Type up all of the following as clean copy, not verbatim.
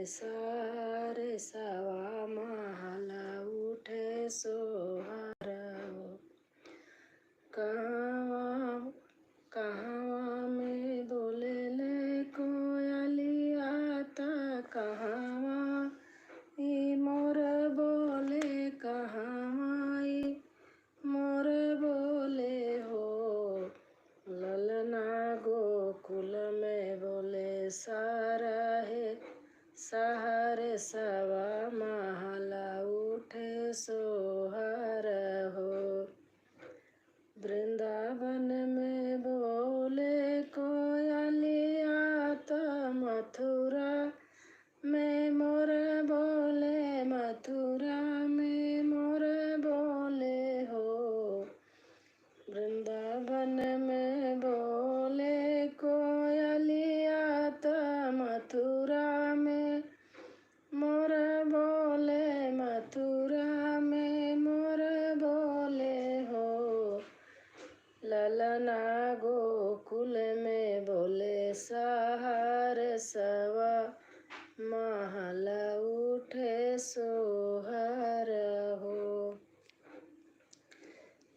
सारे सवा महला उठे सोहर हो। कहवा कहवा में बोले ले कोयलिया त कहवा ई मोर बोले कहवा ई मोर बोले हो। ललना गोकुल में बोले सारा है सहर सवा महला उठे सोहर हो। वृंदावन में बोले कोयलिया त मथुरा में मोर बोले मथुरा में मोर बोले हो। वृंदावन में बोले कोयलिया त मथुरा में मोर बोले मथुरा में मोर बोले हो। ललना गोकुल में बोले सहर सवा महला उठे सोहर हो।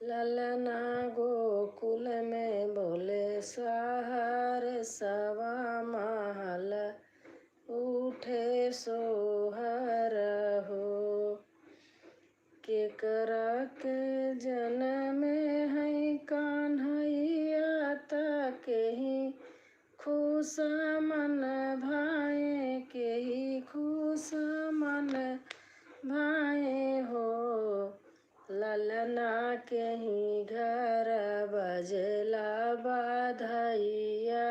ललना गोकुल में बोले सहर सवा महला उठे सोहर हो। केकरा के जन्म है कान्हैया त केही खुश मन भाए केही खुश मन भाए हो। ललना केही घर बजला बधैया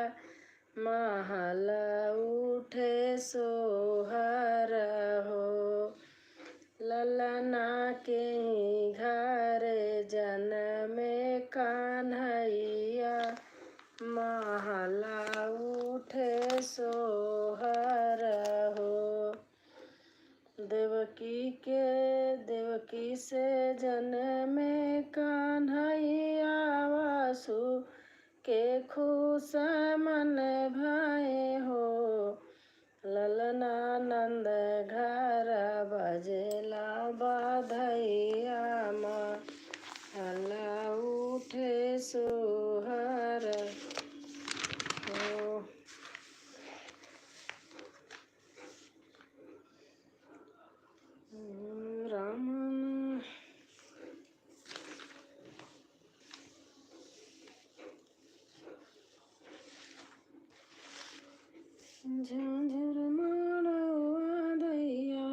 महला उठे सोहर हो। ललना केही घर जनमे कान्हैया महला उठे सोहर हो। देवकी से जन्मे कान्हैया वासु के खुश मन भाए हो। ललना नंद घर बजला बधैया महला उठे सोहर हो। रामन झांझर मारवा दैया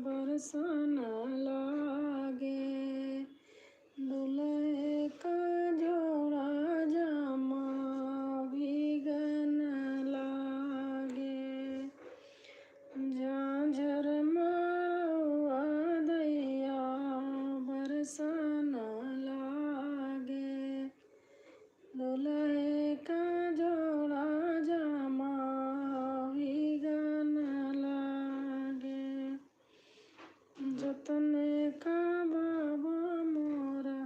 बरसन लागे। दुल्हे का जोड़ा जामा भीगन लागे। झांझर मारवा दैया बरसन लागे। दुल्हे का जोड़ा जामा भीगन लागे। जतने का बाबा मोरा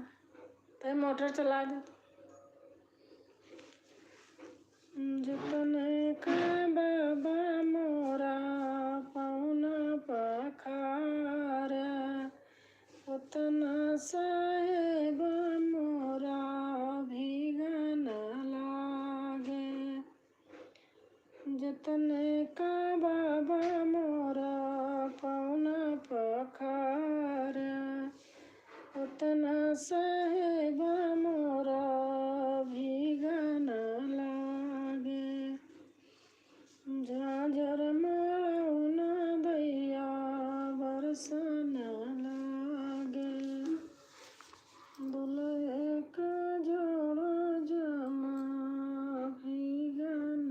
ते मोटर चला दे। जतने का बाबा मोरा पौना पखारा उतना साहेब मोरा भीगन लागे। जतने का बाबा मोरा पौना पखारा उतना साहेब मोरा भीगन लागे। झांझर मौना दैया बरसन लागे। दुल्हे का जोड़ा जमा भीगन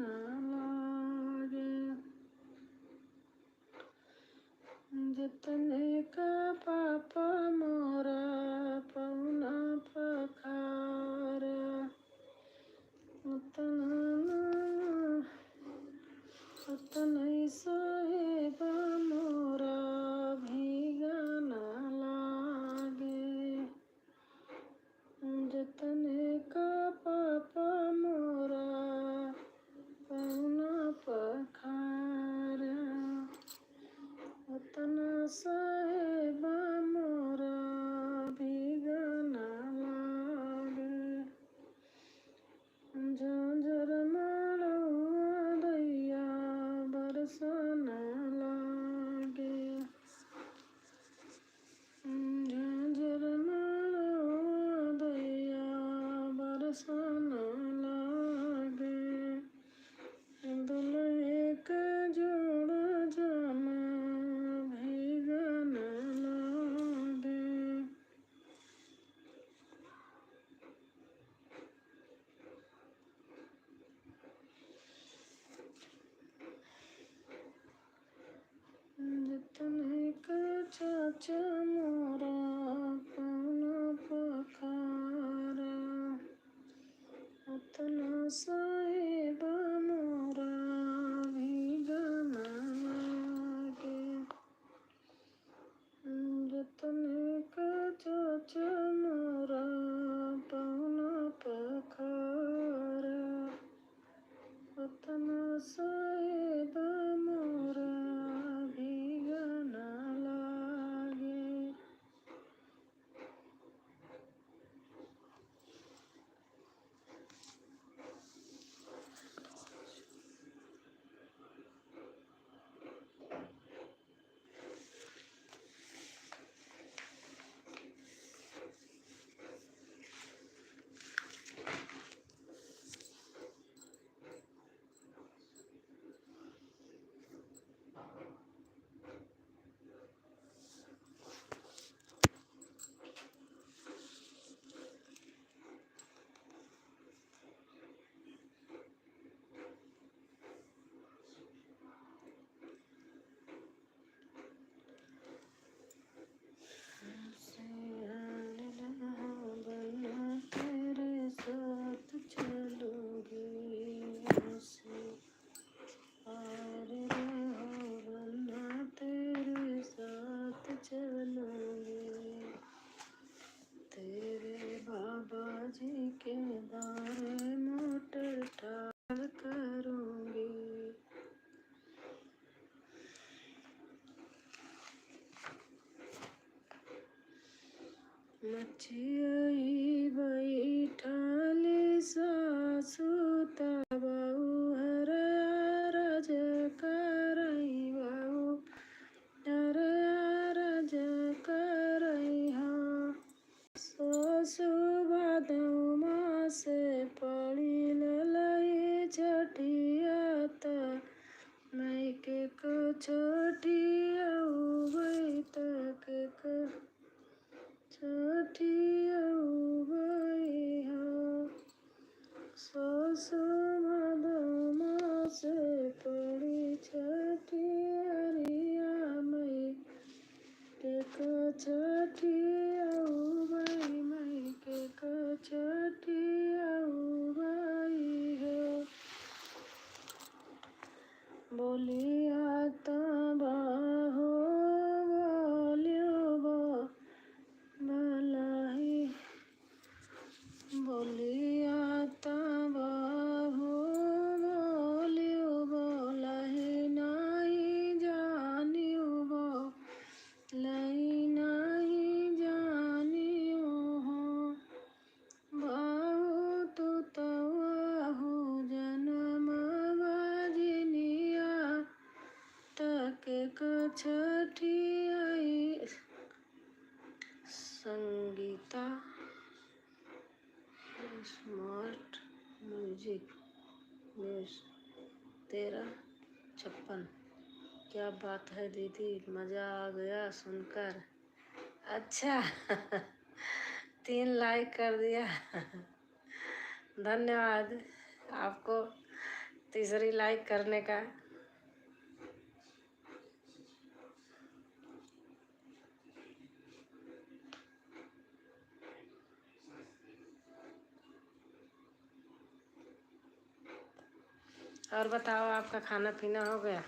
लागे। जितने का पापा मोरा पौना पखारा उतने साहेब मोरा भीगन लागे। जितने का पापा मोरा पौना पखारा मचियई बैठली सासु तबऊ हर रज करई बऊ हर रज करई हाँ ससुबादऊ मासे पड़ी ललई छठियात मैके को छोटियऊ बैतक को छोटियऊ बई हाँ ससुबादऊ मासे पड़ी छठियरिया मैके को छोटियऊ मैके को छोटियऊ बई हो बोलिया तबा हो बोलियो बो भलाई बोलिया तबा हो बोलियो बोलहि नहीं जानियो बो लई नहीं जानियो हो बाहु तू तवाहु जन्म बजनिया तक को छठियाई संगीता स्मार्ट म्यूजिक न्यूज़ 1356। क्या बात है दीदी, मज़ा आ गया सुनकर। अच्छा 3 लाइक कर दिया धन्यवाद आपको तीसरी लाइक करने का। और बताओ आपका खाना पीना हो गया?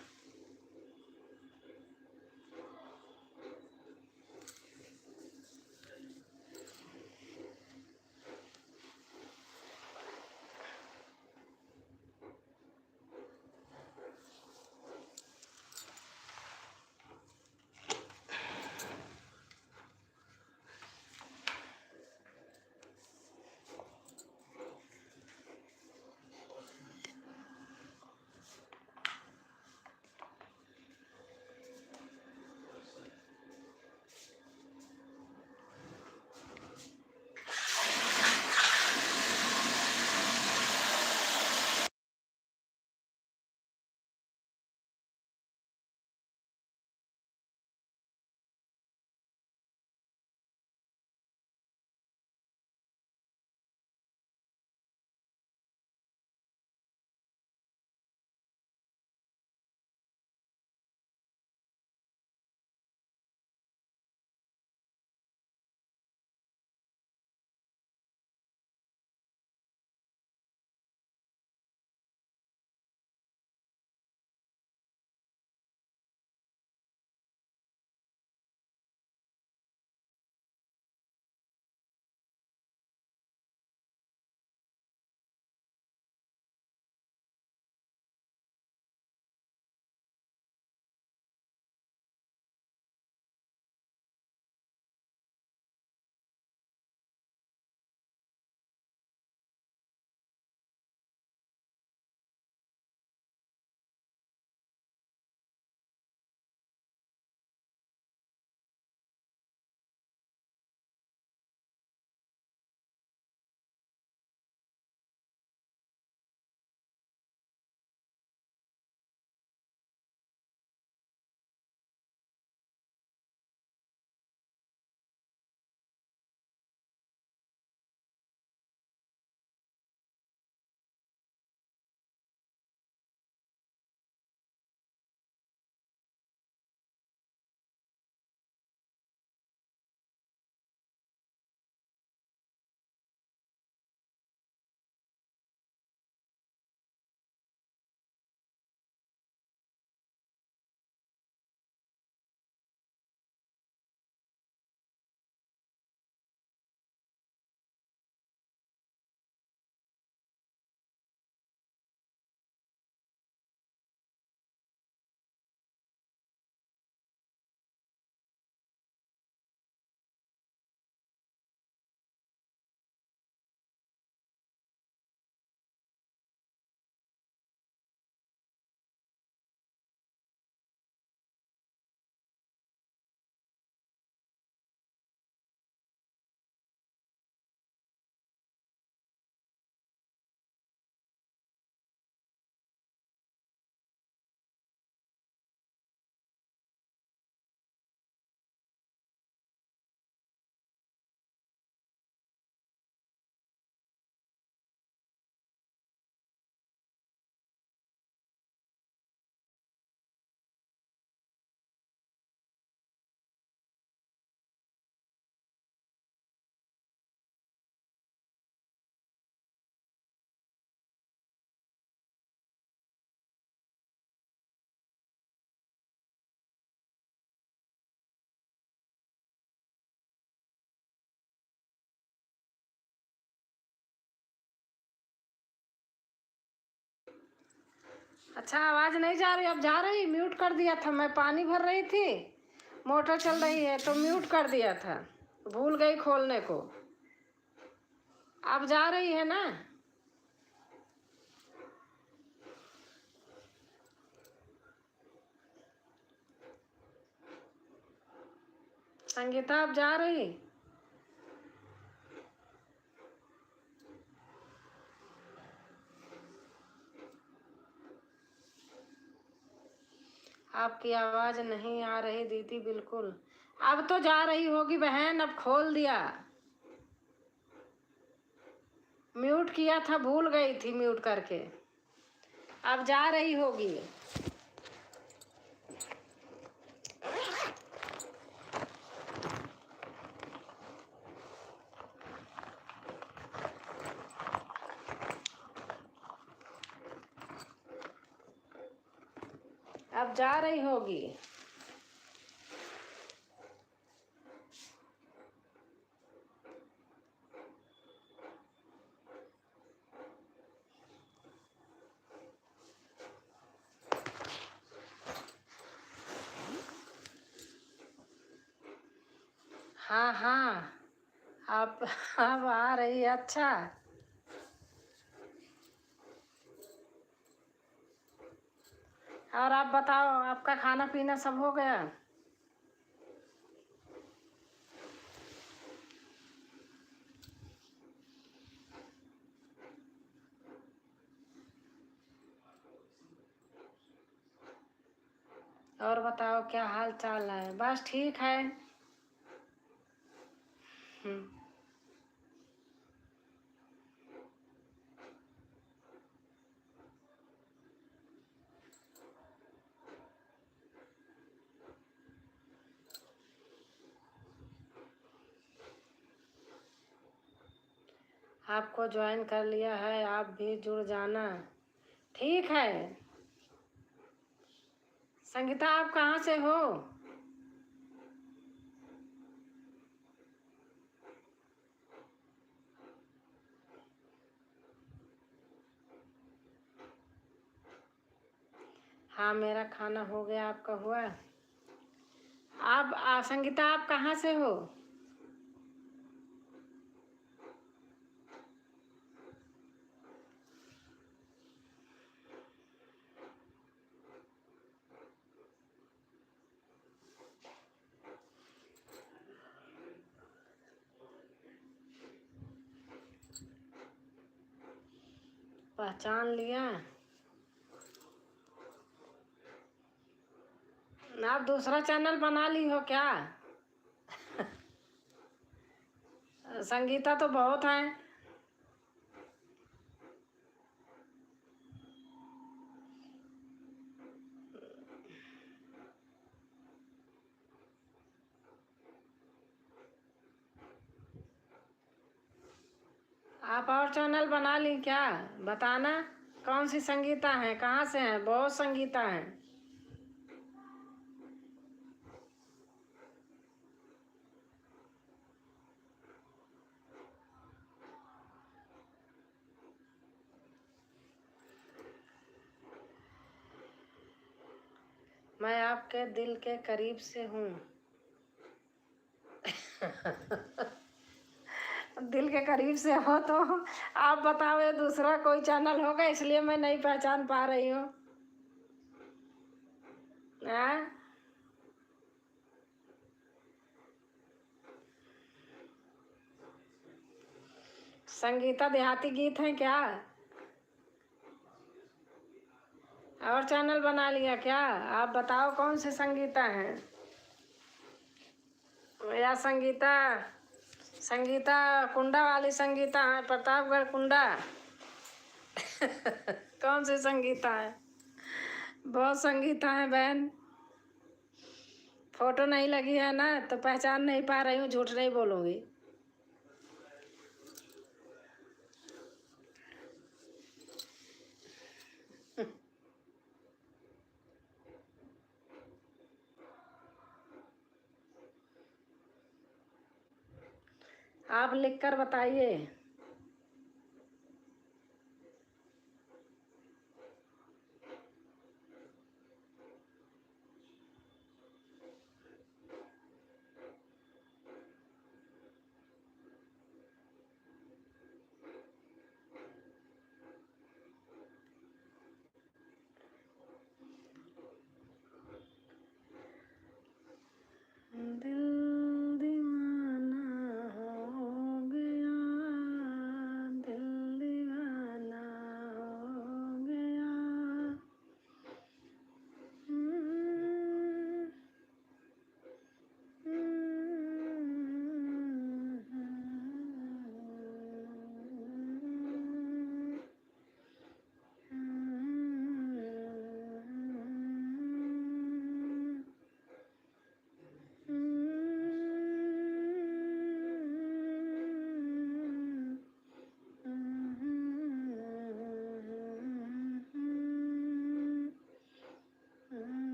अच्छा, आवाज नहीं जा रही? अब जा रही? म्यूट कर दिया था, मैं पानी भर रही थी, मोटर चल रही है तो म्यूट कर दिया था, भूल गई खोलने को। अब जा रही है ना? संगीता अब जा रही? आपकी आवाज नहीं आ रही दीदी बिल्कुल। अब तो जा रही होगी बहन, अब खोल दिया। म्यूट किया था, भूल गई थी म्यूट करके। अब जा रही होगी। अब जा रही होगी। हाँ हाँ, आप अब आ रही है। अच्छा, और आप बताओ, आपका खाना पीना सब हो गया? और बताओ क्या हाल चाल है? बस ठीक है। हम्म, आपको ज्वाइन कर लिया है, आप भी जुड़ जाना। ठीक है। संगीता, आप कहाँ से हो? हाँ, मेरा खाना हो गया, आपका हुआ? आप संगीता, आप कहाँ से हो? पहचान लिया? आप दूसरा चैनल बना ली हो क्या? संगीता तो बहुत हैं। आप और चैनल बना ली क्या? बताना, कौन सी संगीता है, कहाँ से हैं? बहुत संगीता हैं। मैं आपके दिल के करीब से हूँ। दिल के करीब से हो तो आप बताओ, ये दूसरा कोई चैनल होगा इसलिए मैं नहीं पहचान पा रही हूँ। हाँ? संगीता देहाती गीत है क्या? और चैनल बना लिया क्या? आप बताओ कौन से संगीता हैं? या संगीता, संगीता कुंडा वाली संगीता है, प्रतापगढ़ कुंडा? कौन सी संगीता है? बहुत संगीता है बहन। फोटो नहीं लगी है ना तो पहचान नहीं पा रही हूँ, झूठ नहीं बोलूँगी। आप लिख कर बताइए। दिल दीवाना हो गया, दिल दीवाना हो गया।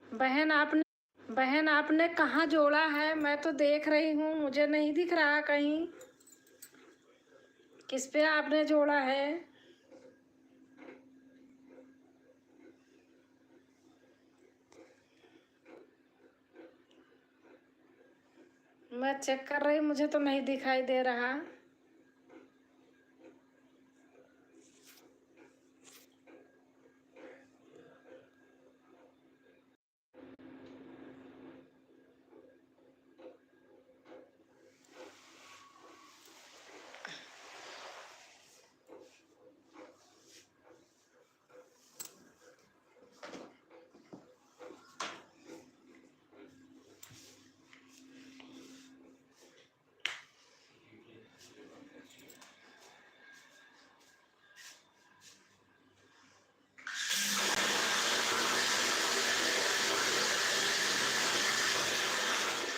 बहन आपने कहाँ जोड़ा है? मैं तो देख रही हूँ, मुझे नहीं दिख रहा कहीं। किस पे आपने जोड़ा है? मैं चेक कर रही, मुझे तो नहीं दिखाई दे रहा।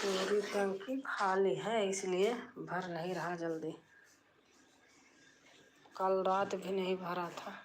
मेरी टंकी खाली है, इसलिए भर नहीं रहा जल्दी। कल रात भी नहीं भरा था।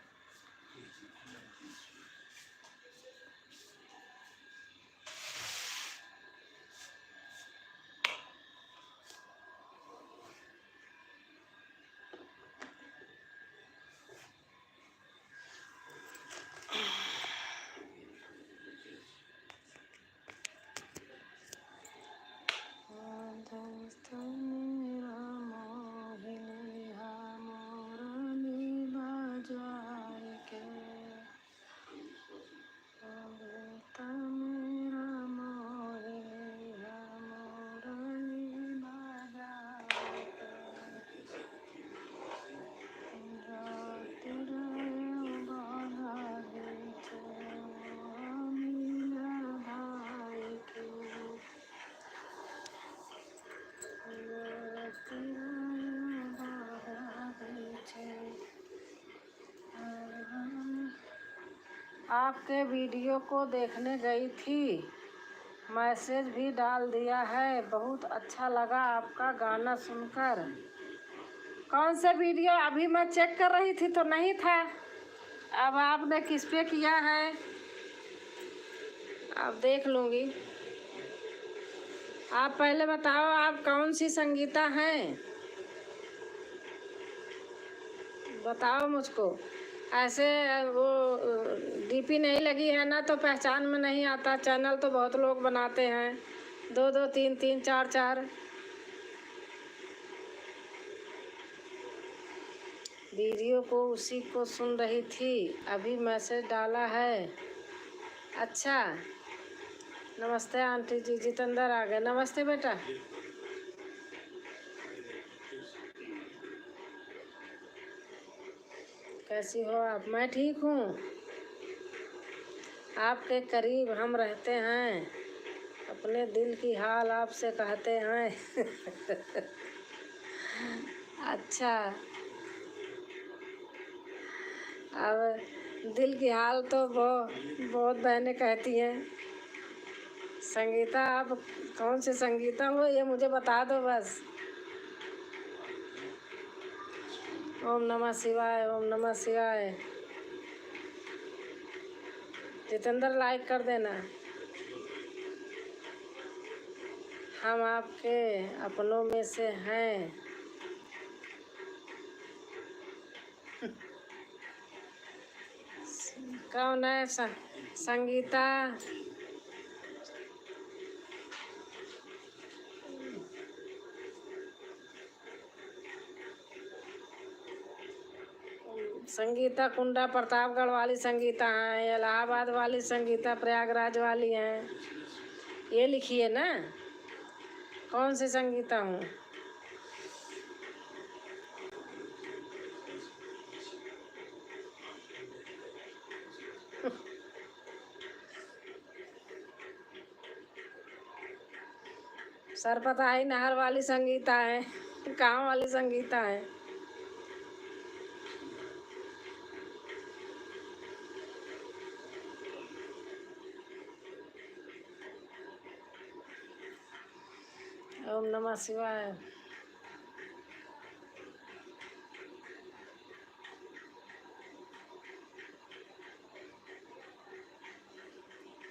आपके वीडियो को देखने गई थी, मैसेज भी डाल दिया है। बहुत अच्छा लगा आपका गाना सुनकर। कौन सा वीडियो? अभी मैं चेक कर रही थी तो नहीं था। अब आपने किस पे किया है? अब देख लूँगी। आप पहले बताओ, आप कौन सी संगीता हैं? बताओ मुझको। ऐसे वो डीपी नहीं लगी है ना, तो पहचान में नहीं आता। चैनल तो बहुत लोग बनाते हैं, 2-2, 3-3, 4-4। वीडियो को उसी को सुन रही थी, अभी मैसेज डाला है। अच्छा, नमस्ते आंटी जी। जितेंद्र आ गए। नमस्ते बेटा। कैसी हो आप? मैं ठीक हूँ। आपके करीब हम रहते हैं। अपने दिल की हाल आपसे कहते हैं। अच्छा, अब दिल की हाल तो बहुत बहनें कहती हैं। संगीता, आप कौन से संगीता हो ये मुझे बता दो बस। ओम नमः शिवाय, ओम नमः शिवाय। जितेंद्र लाइक कर देना। हम आपके अपनों में से हैं। कौन है संगीता? संगीता कुंडा प्रतापगढ़ वाली संगीता हैं, इलाहाबाद वाली संगीता प्रयागराज वाली हैं, ये लिखिए ना। कौन सी संगीता हूँ? सरपताही नहर वाली संगीता है, कहाँ वाली संगीता है? ओम नमः शिवाय।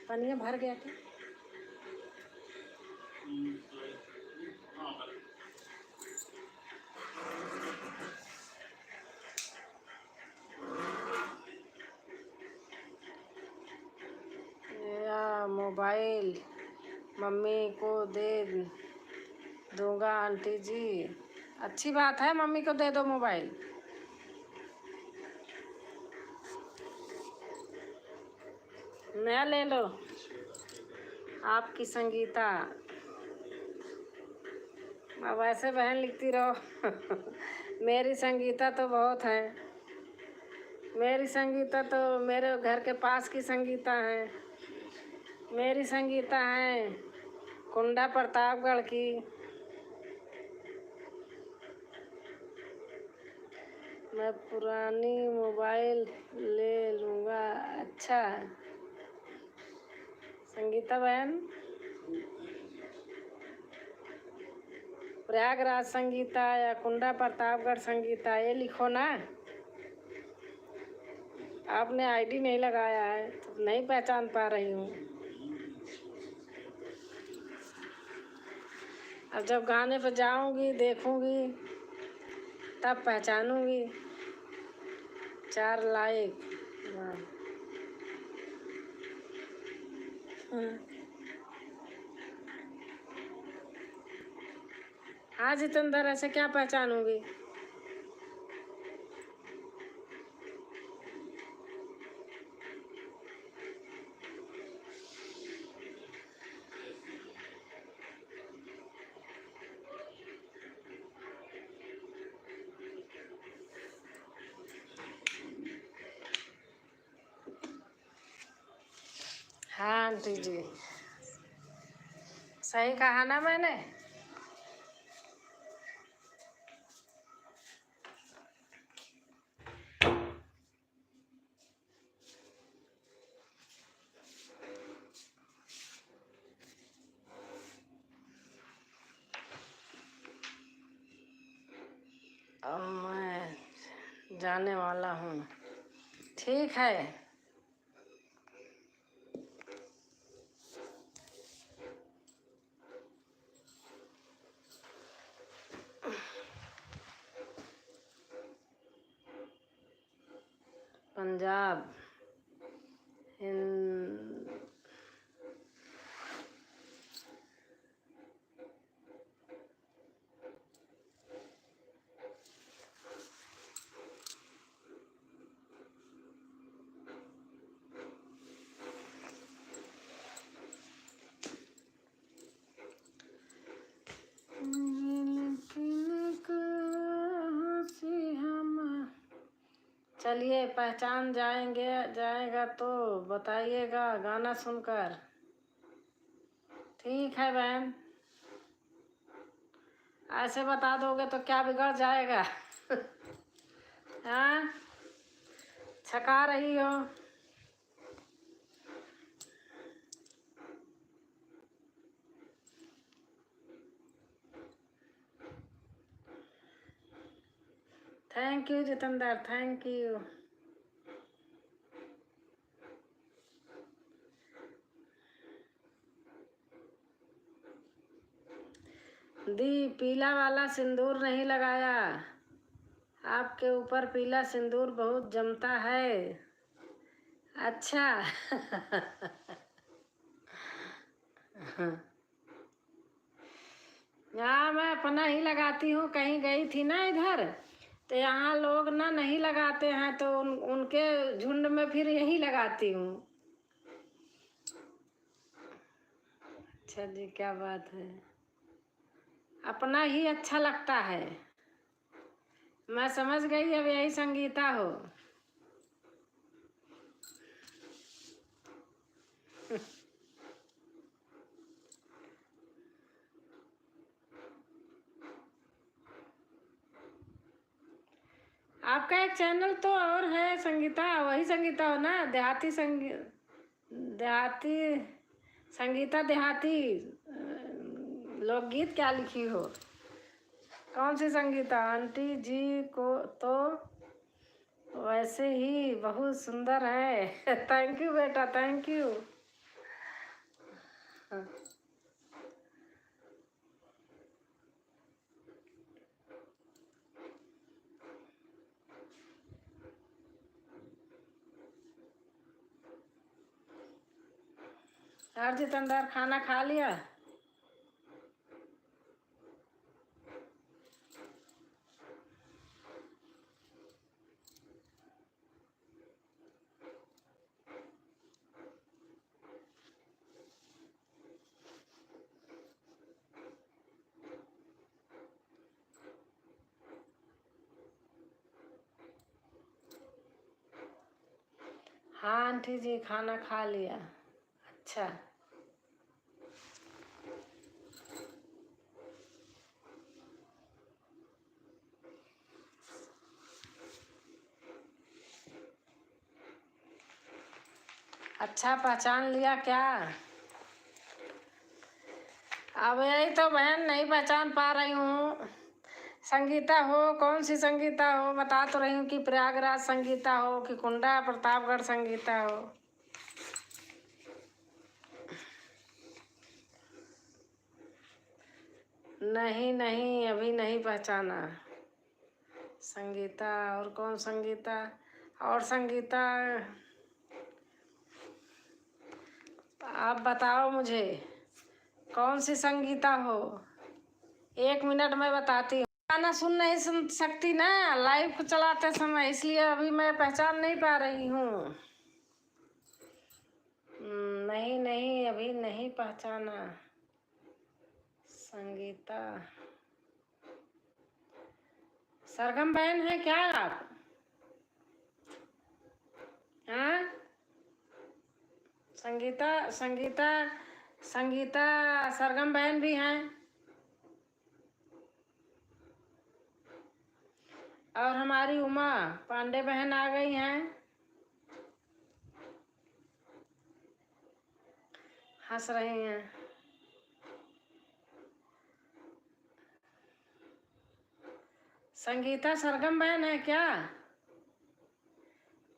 पनिया भर गया क्या? या मोबाइल मम्मी को दे दूंगा आंटी जी। अच्छी बात है, मम्मी को दे दो मोबाइल। नया ले लो। आपकी संगीता। अब ऐसे बहन लिखती रहो। मेरी संगीता तो बहुत है। मेरी संगीता तो मेरे घर के पास की संगीता है। मेरी संगीता है कुंडा प्रतापगढ़ की। मैं पुरानी मोबाइल ले लूँगा। अच्छा संगीता बहन, प्रयागराज संगीता या कुंडा प्रतापगढ़ संगीता, ये लिखो ना। आपने आईडी नहीं लगाया है तो नहीं पहचान पा रही हूँ। अब जब गाने पर जाऊंगी देखूंगी तब पहचानूंगी। 4 लाइक। हाँ जितेंद्र, ऐसे क्या पहचानूंगी? हाँ आंटी जी, सही कहा ना मैंने? अब मैं जाने वाला हूँ। ठीक है। पंजाब हिंद चलिए, पहचान जाएगा तो बताइएगा गाना सुनकर। ठीक है बहन, ऐसे बता दोगे तो क्या बिगड़ जाएगा। हाँ, छका रही हो। Thank you Jitendra, thank you. दी, पीला वाला सिंदूर नहीं लगाया, आपके ऊपर पीला सिंदूर बहुत जमता है। अच्छा। हाँ, मैं अपना ही लगाती हूँ। कहीं गई थी ना इधर, तो यहाँ लोग ना नहीं लगाते हैं, तो उनके झुंड में फिर यही लगाती हूँ। अच्छा जी, क्या बात है। अपना ही अच्छा लगता है। मैं समझ गई, अब यही संगीता हो। आपका एक चैनल तो और है संगीता, वही संगीता हो ना? देहाती संगीता देहाती लोकगीत क्या लिखी हो? कौन सी संगीता? आंटी जी को तो वैसे ही बहुत सुंदर है। थैंक यू बेटा, थैंक यू। और जितेंद्र, खाना खा लिया? हाँ आंटी जी, खाना खा लिया। अच्छा, अच्छा पहचान लिया क्या? अब यही तो बहन नहीं पहचान पा रही हूँ। संगीता हो, कौन सी संगीता हो? बता तो रही हूँ कि प्रयागराज संगीता हो कि कुंडा प्रतापगढ़ संगीता हो। नहीं नहीं, अभी नहीं पहचाना। संगीता और कौन संगीता? और संगीता आप बताओ मुझे, कौन सी संगीता हो? 1 मिनट में बताती हूँ। गाना सुन सकती ना लाइव को चलाते समय, इसलिए अभी मैं पहचान नहीं पा रही हूँ। नहीं नहीं, अभी नहीं पहचाना। संगीता सरगम बहन है क्या आप? हाँ, संगीता संगीता संगीता सरगम बहन भी हैं। और हमारी उमा पांडे बहन आ गई हैं। हंस रही हैं। संगीता सरगम बहन है क्या?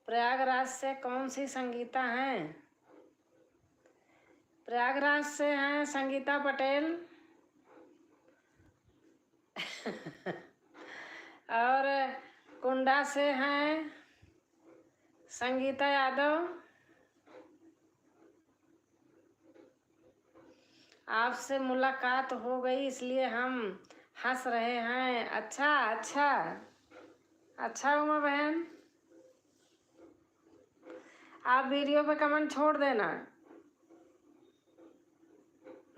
प्रयागराज से कौन सी संगीता हैं? प्रयागराज से हैं संगीता पटेल। और कुंडा से हैं संगीता यादव। आपसे मुलाकात हो गई इसलिए हम हंस रहे हैं। अच्छा अच्छा, अच्छा उमा बहन, आप वीडियो पे कमेंट छोड़ देना।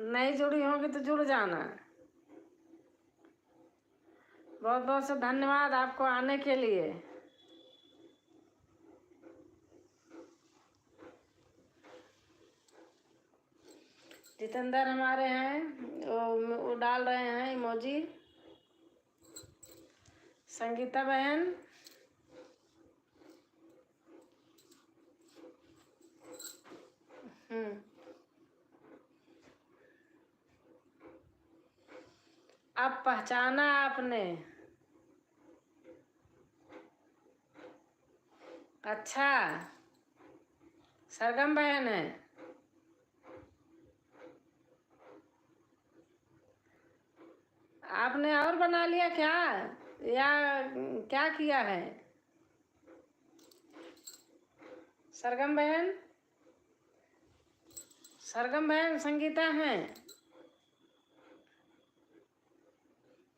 नहीं जुड़ी होंगी तो जुड़ जाना। बहुत बहुत से धन्यवाद आपको आने के लिए। जितेंद्र हमारे हैं, वो डाल रहे हैं इमोजी। संगीता बहन, अब पहचाना आपने? अच्छा, सरगम बहन है। आपने और बना लिया क्या, या क्या किया है? सरगम बहन, सरगम बहन संगीता हैं,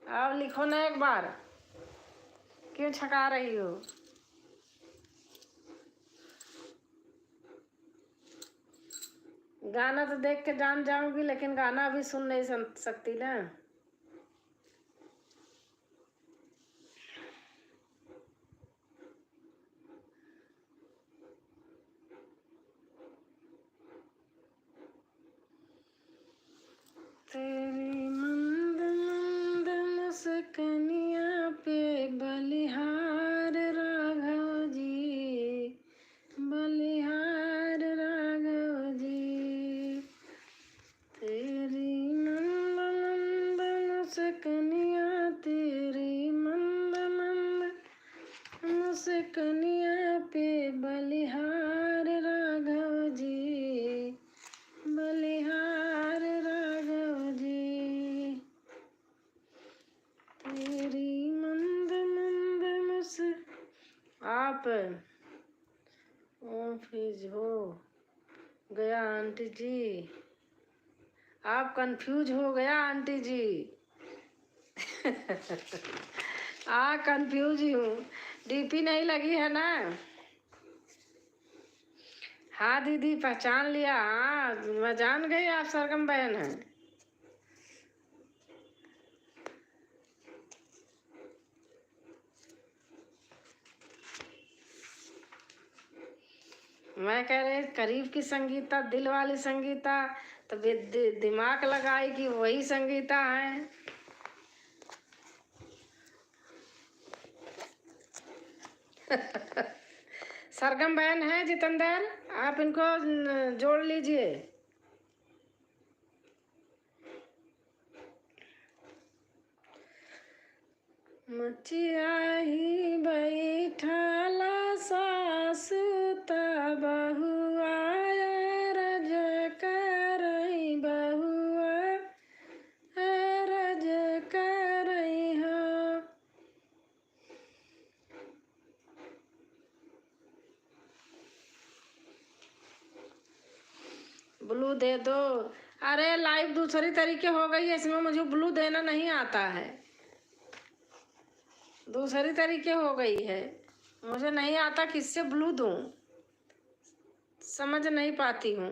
आप लिखो ना एक बार, क्यों छका रही हो? गाना तो देख के जान जाऊंगी, लेकिन गाना अभी सुन नहीं सकती ना। तेरी मंद मंद मुस्कानियाँ पे बलिहार राघव जी, बलिहार राघव जी। तेरी मंद मंद मुस्कानियाँ, तेरी मंद मंद मुस्कानियाँ पे बलिहार राघव जी, बलिहार राघव जी। तेरी मंद मंद मुस आप कंफ्यूज हो गया आंटी जी, आप कंफ्यूज हो गया आंटी जी। कंफ्यूज ही हूँ, डीपी नहीं लगी है ना। हाँ दीदी पहचान लिया, हाँ मैं जान गई आप सरगम बहन हैं। मैं कह रही करीब की संगीता, दिल वाली संगीता, तो दिमाग लगाई कि वही संगीता है। सरगम बहन है जितेंद्र, आप इनको जोड़ लीजिए। मचिया ही बैठला सासु बहुआ, रज करई बहुआ, रज करई हो। ब्लू दे दो। अरे लाइव दूसरी तरीके हो गई है, इसमें मुझे ब्लू देना नहीं आता है, दूसरी तरीके हो गई है, मुझे नहीं आता किससे ब्लू दूं, समझ नहीं पाती हूँ।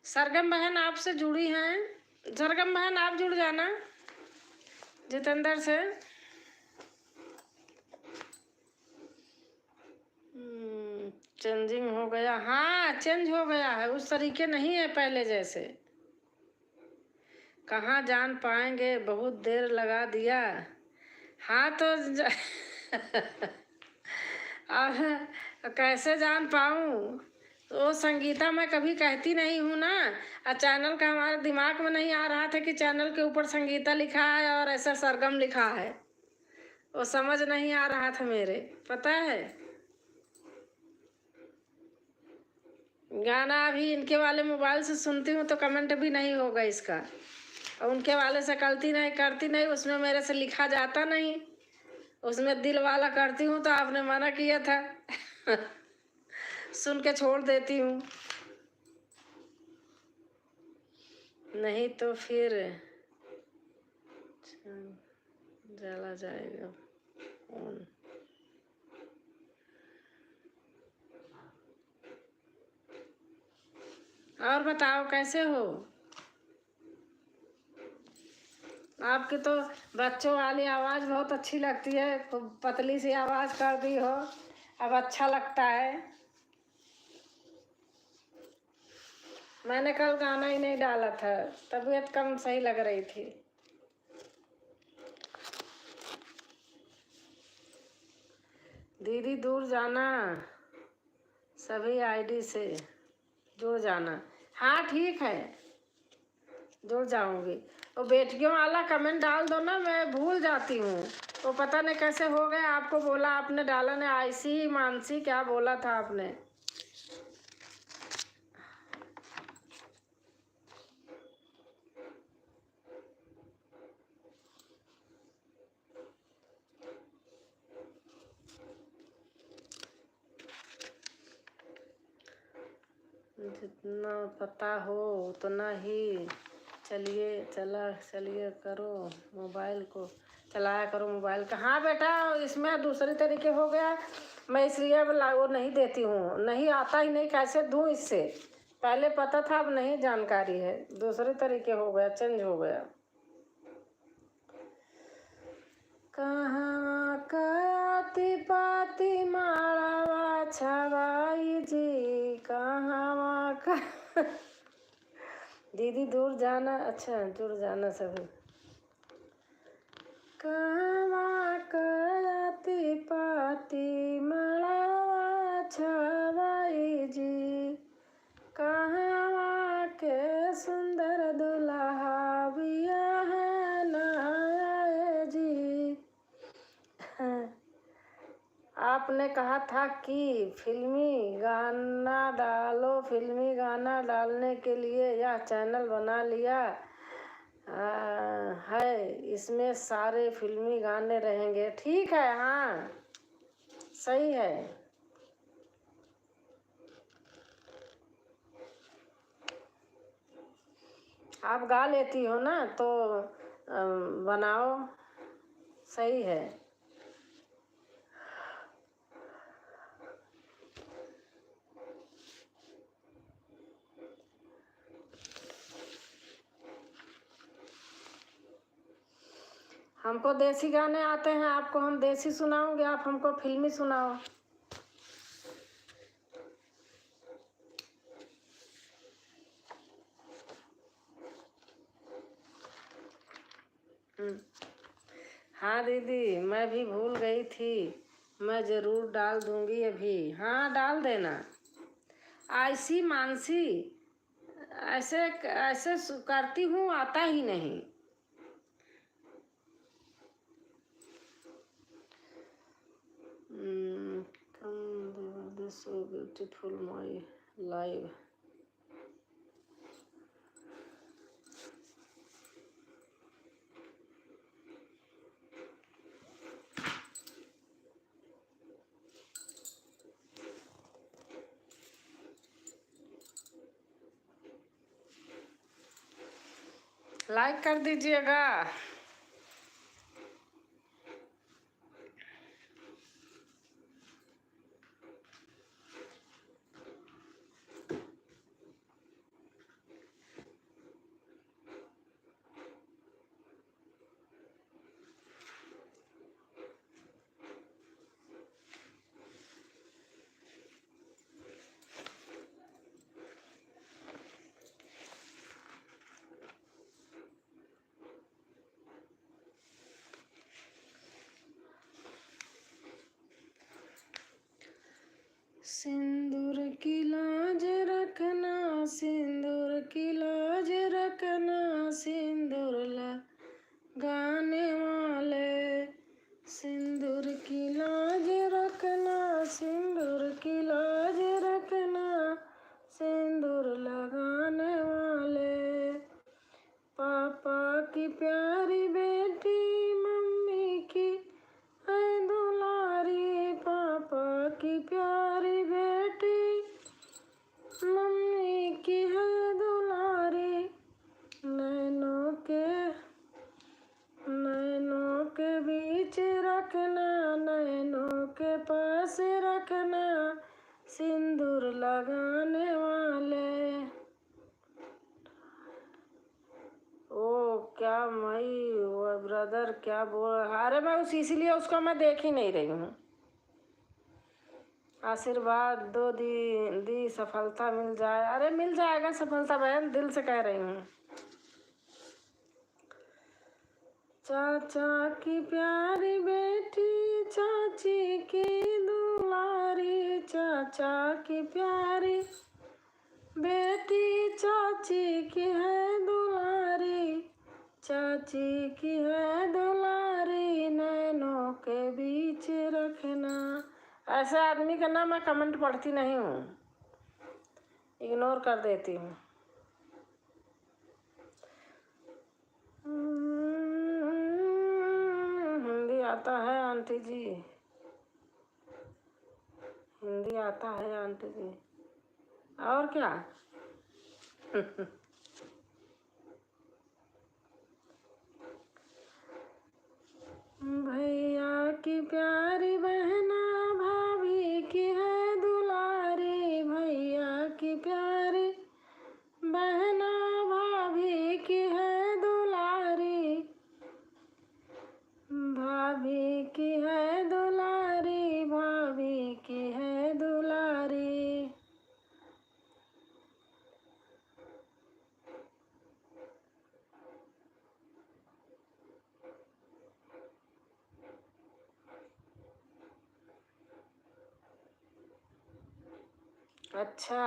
सरगम बहन आपसे जुड़ी हैं, सरगम बहन आप जुड़ जाना जितेंद्र से। चेंजिंग हो गया, हाँ चेंज हो गया है, उस तरीके नहीं है पहले जैसे। कहाँ जान पाएंगे, बहुत देर लगा दिया। हाँ तो अब कैसे जान पाऊँ, तो संगीता मैं कभी कहती नहीं हूँ ना। चैनल का हमारे दिमाग में नहीं आ रहा था कि चैनल के ऊपर संगीता लिखा है और ऐसा सरगम लिखा है, वो समझ नहीं आ रहा था मेरे, पता है। गाना अभी इनके वाले मोबाइल से सुनती हूँ तो कमेंट भी नहीं होगा इसका, और उनके वाले से करती नहीं, उसमें मेरे से लिखा जाता नहीं, उसमें दिल वाला करती हूँ तो आपने मना किया था। सुन के छोड़ देती हूँ, नहीं तो फिर जला जाएगा फोन। और बताओ कैसे हो? आपकी तो बच्चों वाली आवाज़ बहुत अच्छी लगती है, पतली सी आवाज़ कर दी हो, अब अच्छा लगता है। मैंने कल गाना ही नहीं डाला था, तबीयत कम सही लग रही थी। दीदी दूर जाना, सभी आईडी से जुड़ जाना। हाँ ठीक है, जुड़ जाऊंगी। वो बेटियों वाला कमेंट डाल दो ना, मैं भूल जाती हूँ। वो पता नहीं कैसे हो गया, आपको बोला आपने डाला ने आईसी मानसी क्या बोला था आपने। जितना पता हो उतना ही चलिए करो, मोबाइल को चलाया करो मोबाइल का। हाँ बेटा, इसमें दूसरे तरीके हो गया, मैं इसलिए अब वो नहीं देती हूँ, नहीं आता ही नहीं, कैसे दूँ इससे। पहले पता था, अब नहीं जानकारी है, दूसरे तरीके हो गया, चेंज हो गया। कहाँ काती पाती माड़ावा छवाई जी, कहाँ का दीदी दूर जाना, अच्छा जुड़ जाना सभी। कहाँ काती पाती माड़ावा छवाई जी, कहाँ के सुंदर दुल्हा बियाह नया जी। आपने कहा था कि फिल्मी गाना डालो, फिल्मी गाना डालने के लिए यह चैनल बना लिया है, इसमें सारे फिल्मी गाने रहेंगे। ठीक है, हाँ सही है। आप गा लेती हो ना, तो बनाओ, सही है। हमको देसी गाने आते हैं, आपको हम देसी सुनाओगे, आप हमको फिल्मी सुनाओ। हाँ दीदी, मैं भी भूल गई थी, मैं ज़रूर डाल दूंगी अभी। हाँ डाल देना। आईसी मानसी, ऐसे ऐसे करती हूँ, आता ही नहीं। so beautiful my life. Like कर दीजिएगा। सिंदूर की लाज रखना, सिंदूर की लाज रखना, सिंदूर लगाने वाले, सिंदूर की लाज रखना, सिंदूर की लाज रखना, सिंदूर लगाने वाले। पापा की प्यारी बेटी मम्मी की है दुलारी, पापा की प्यारी बेटी मम्मी की है दुलारी। नैनों के बीच रखना, नैनों के पास रखना, सिंदूर लगाने वाले। ओ क्या मई ब्रदर क्या बोल, अरे मैं इसीलिए उसको मैं देख ही नहीं रही हूँ। आशीर्वाद दो दी सफलता मिल जाए। अरे मिल जाएगा सफलता बहन, दिल से कह रही हूँ। चाचा की प्यारी बेटी, चाची की दुलारी, चाचा की प्यारी बेटी, चाची की है दुलारी, चाची की है दुलारी, नैनों के बीच रखना। ऐसे आदमी का ना मैं कमेंट पढ़ती नहीं हूँ, इग्नोर कर देती हूँ। हिंदी आता है आंटी जी, हिंदी आता है आंटी जी, और क्या। भैया की प्यारी बहना, भाभी की है दुलारी, भैया की प्यारी बहना, भाभी की है दुलारी, भाभी की है दुलारी, भाभी की है दुलारी। अच्छा,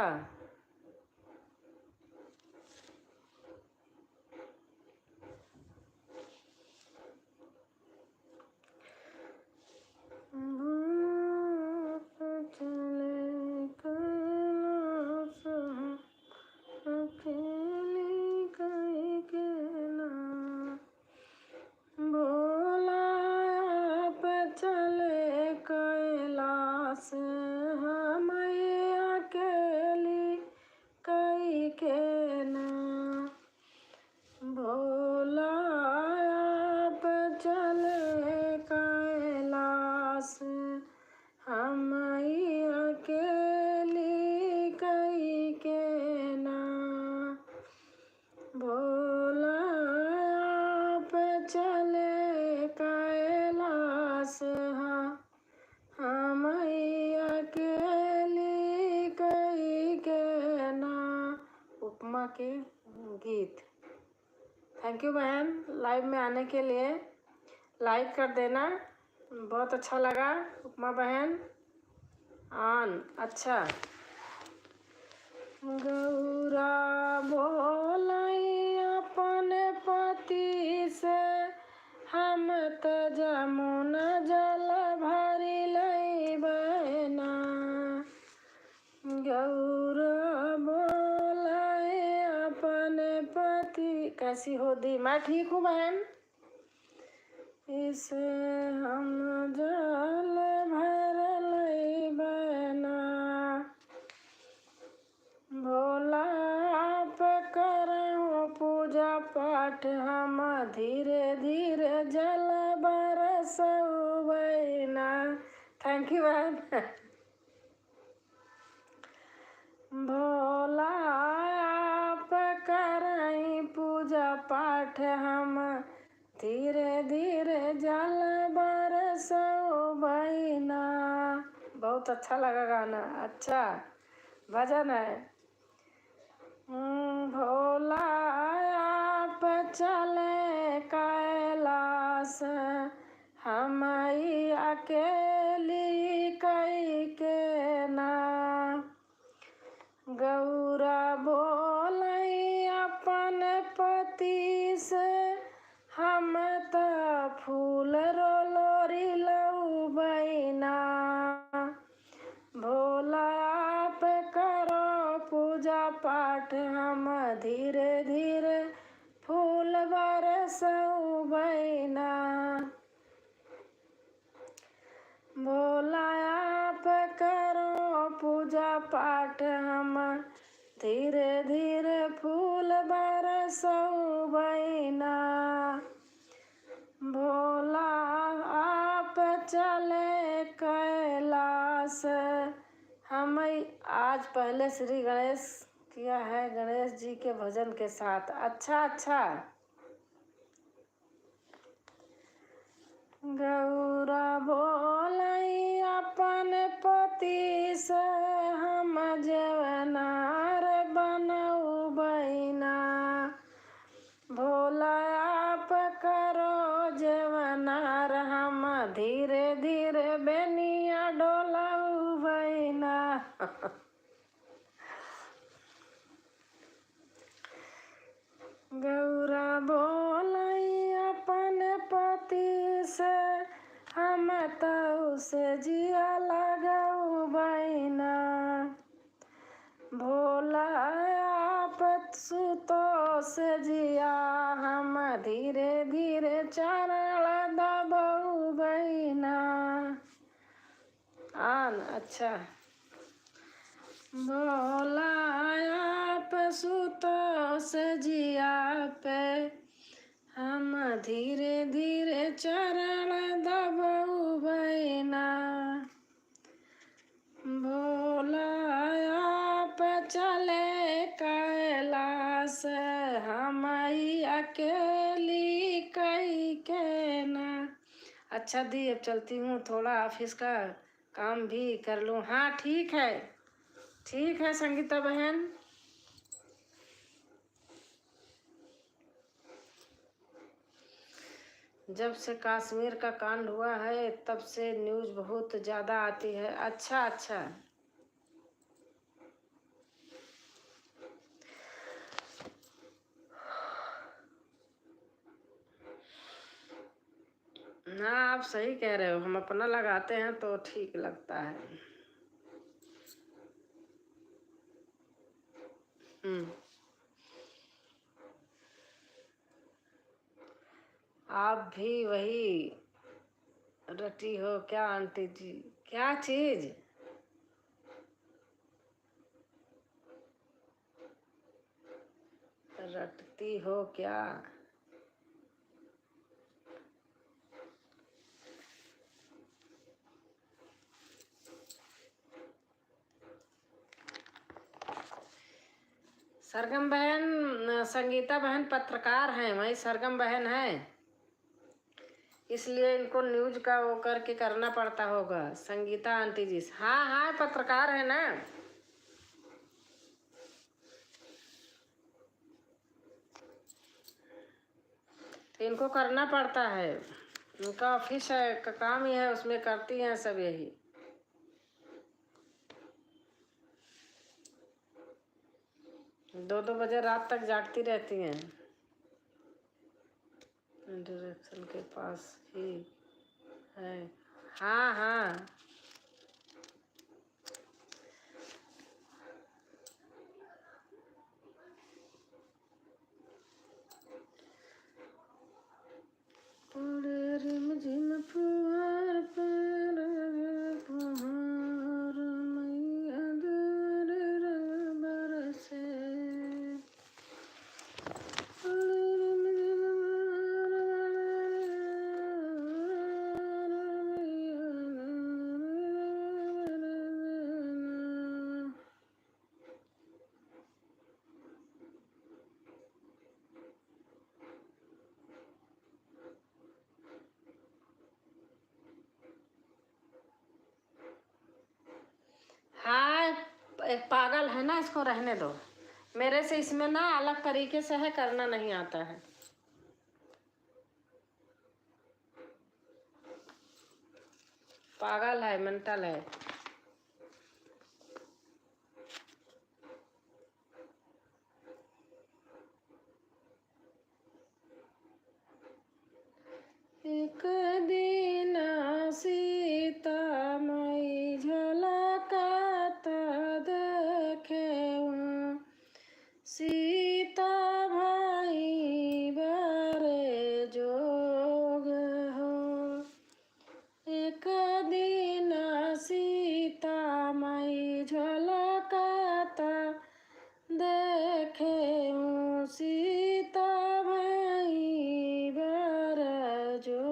उपमा के गीत। थैंक यू बहन, लाइव में आने के लिए लाइक कर देना, बहुत अच्छा लगा। उपमा बहन ऑन। अच्छा, गौरा बोलाई अपने पति से, हम त जमुना जल भरी लई बहना। गौरा बोलाई अपने पति, कैसी हो दी? मैं ठीक हूँ बहन। इसे हम जल भर लई बहना, भोला आप करो पूजा पाठ, हम धीरे धीरे जल बरसऊ बहना। थैंक यू बहन। भोला आप करई पूजा पाठ, हम धीरे धीरे जल बरसऊ बहना। बहुत अच्छा लगा गाना, अच्छा भजन है। भोला आप चले कैलाश, हम अकेली कई के ना। गौरा बोलई अपन पति से, हम त फूल रोलोरी लऊ बहना। भोला आप करो पूजा पाठ, हम धीरे धीरे फूल बरसऊ बहना। भोला आप करो पूजा पाठ, हम धीरे धीरे फूल बरसऊ बहना। भोला आप चले कैलाश, हम आज पहले श्री गणेश किया है, गणेश जी के भजन के साथ। अच्छा अच्छा, गौरा बोलाई अपन पति से हम जवनार बनऊ बहिना। भोला आप करो जवनार हम धीरे धीरे बेनिया डोलऊ बहिना। गौरा बोलाई अपन पति से हम तऊ से जिया लगऊ बहिना। भोला आप सुतो से जिया हम धीरे धीरे चरण दबऊ बहिना। आन अच्छा। भोला आप सुतो से जिया पे हम धीरे धीरे चरण दबऊ बहिना। भोला आप चले कैलाश हम अकेली कई के ना। अच्छा दी अब चलती हूँ, थोड़ा ऑफिस का काम भी कर लूँ। हाँ ठीक है संगीता बहन। जब से कश्मीर का कांड हुआ है तब से न्यूज़ बहुत ज़्यादा आती है। अच्छा ना, आप सही कह रहे हो। हम अपना लगाते हैं तो ठीक लगता है। आप भी वही रटी हो क्या आंटी जी? क्या चीज? रटती हो क्या? सरगम बहन, संगीता बहन पत्रकार हैं, वही सरगम बहन है, इसलिए इनको न्यूज का वो करके करना पड़ता होगा। संगीता आंटी जी हाँ पत्रकार है ना। तो इनको करना पड़ता है, उनका ऑफिस है का काम ही है, उसमें करती हैं सब यही। दो बजे रात तक जागती रहती हैं। डायरेक्शन के पास ही है। हाँ रिमझिम फुहार पर फुहार मैया दूर बरसे। हाँ एक पागल है ना, इसको रहने दो। मेरे से इसमें ना अलग तरीके से है, करना नहीं आता है। पागल है, मेंटल है। एक दिन सीता मई झलकत देखे, सीता भाई बरे जोग हो। एक दिन सीता मई झलकत देखे, सीता भाई बर जो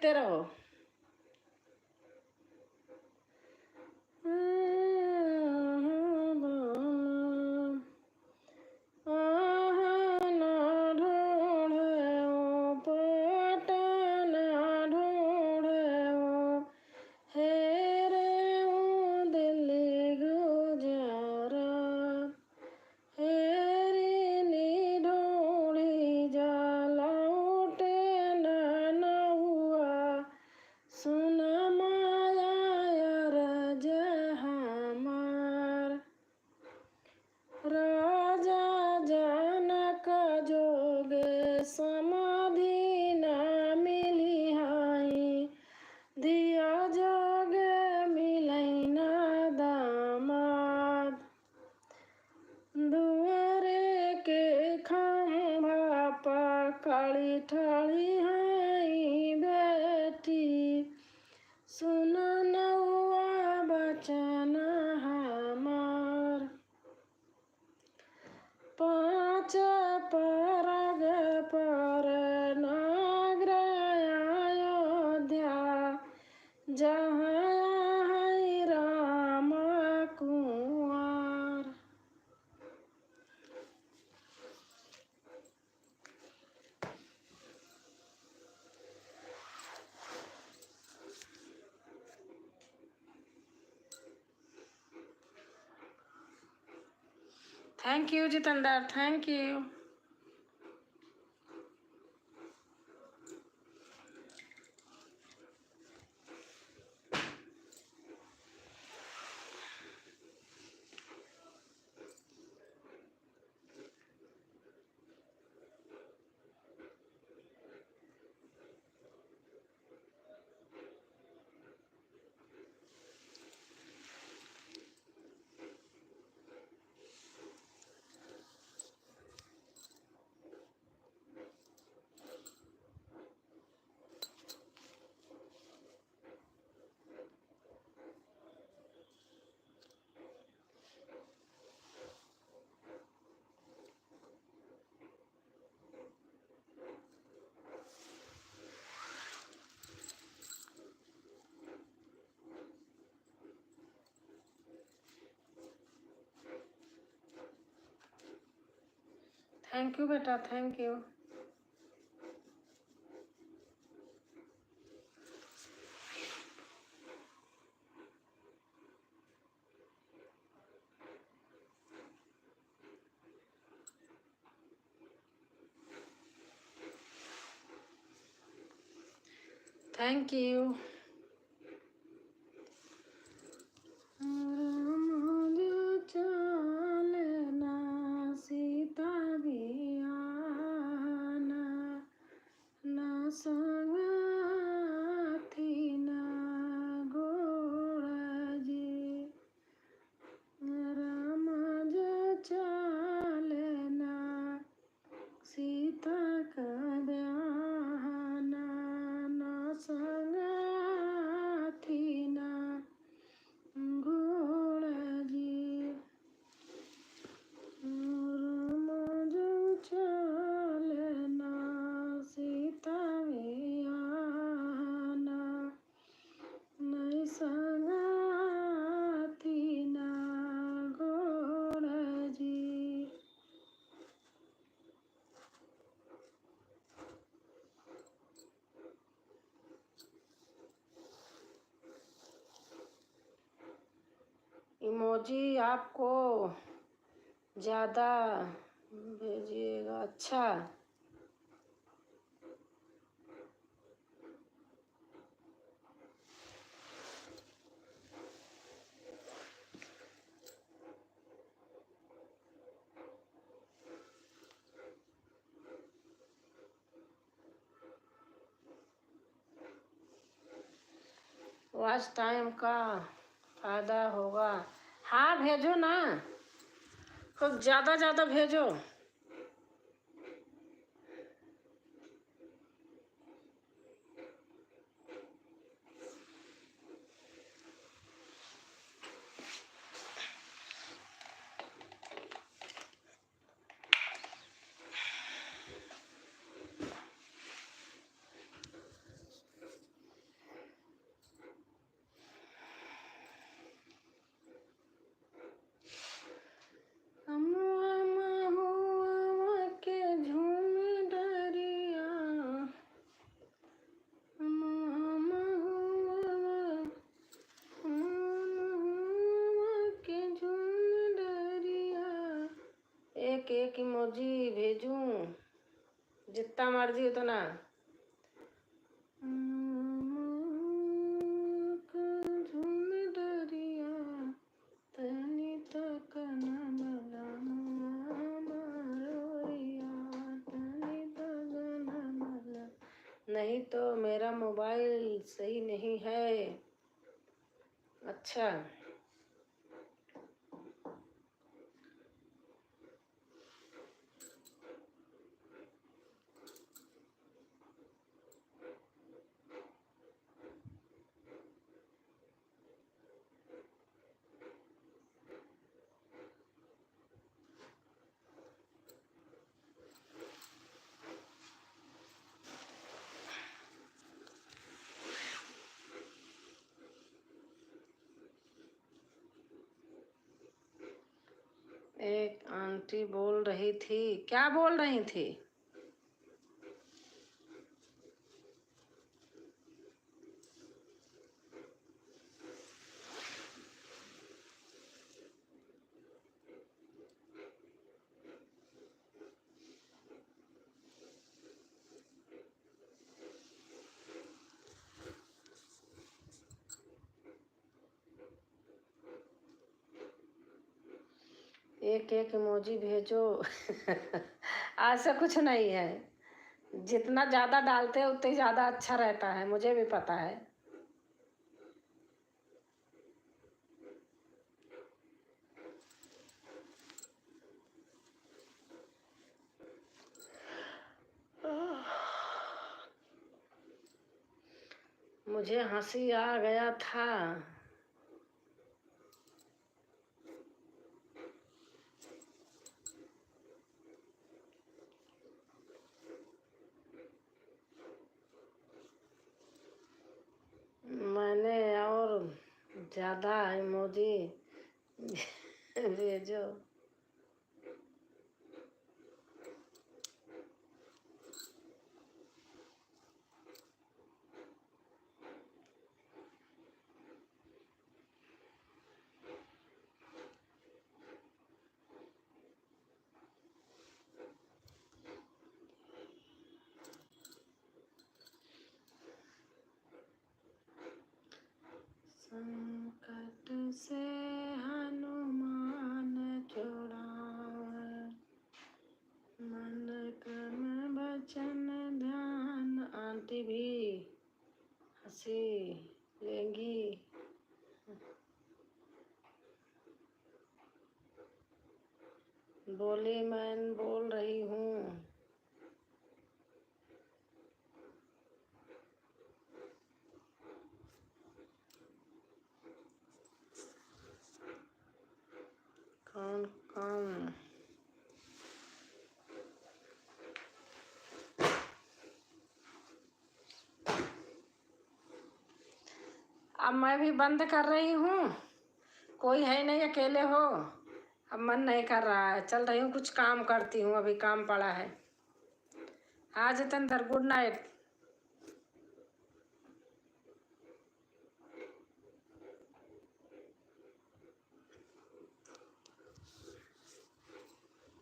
देखते रहो। राजा जनक जोगे समाधि न मिली हाई, दिया जोगे मिलई न दामाद। दुआरे के खंभा पकड़ी ठाड़ी हाई बेटी, सुन नौआ बचन हमार। पाँच परग पर नागर अयोध्या, जहाँ है Ram Kunwar. Thank you Jitendra, thank you. Thank you बेटा, थैंक यू। Thank you. चलना सीता भी आना, न संग थी न घोड़ा जी। राम जो चलना सीता का ब्याहना, न संग थी न घोड़ा जी। राम जो चलना सीता भी आना, नहीं संग थी न घोड़ा जी। इमोजी आपको ज़्यादा भेजिएगा, अच्छा। वॉच टाइम का फायदा होगा। हाँ भेजो ना, खूब ज़्यादा ज़्यादा भेजो। एक इमोजी भेजूं, जितना मर्जी उतना। नहीं तो मेरा मोबाइल सही नहीं है। अच्छा, एक आंटी बोल रही थी, क्या बोल रही थी? एक एक इमोजी भेजो। ऐसा कुछ नहीं है, जितना ज़्यादा डालते हैं उतना ही ज़्यादा अच्छा रहता है, मुझे भी पता है। मुझे हंसी आ गया था। मैंने और ज़्यादा इमोजी भेजो। संकट से हनुमान छुड़ावे, मन क्रम वचन ध्यान। आंटी भी हंसी लेंगी। बोली मैं बोल रही हूँ। कौन कौन? अब मैं भी बंद कर रही हूँ, कोई है नहीं, अकेले हो। अब मन नहीं कर रहा है, चल रही हूँ, कुछ काम करती हूँ, अभी काम पड़ा है। हाँ जितेंद्र, गुड नाइट।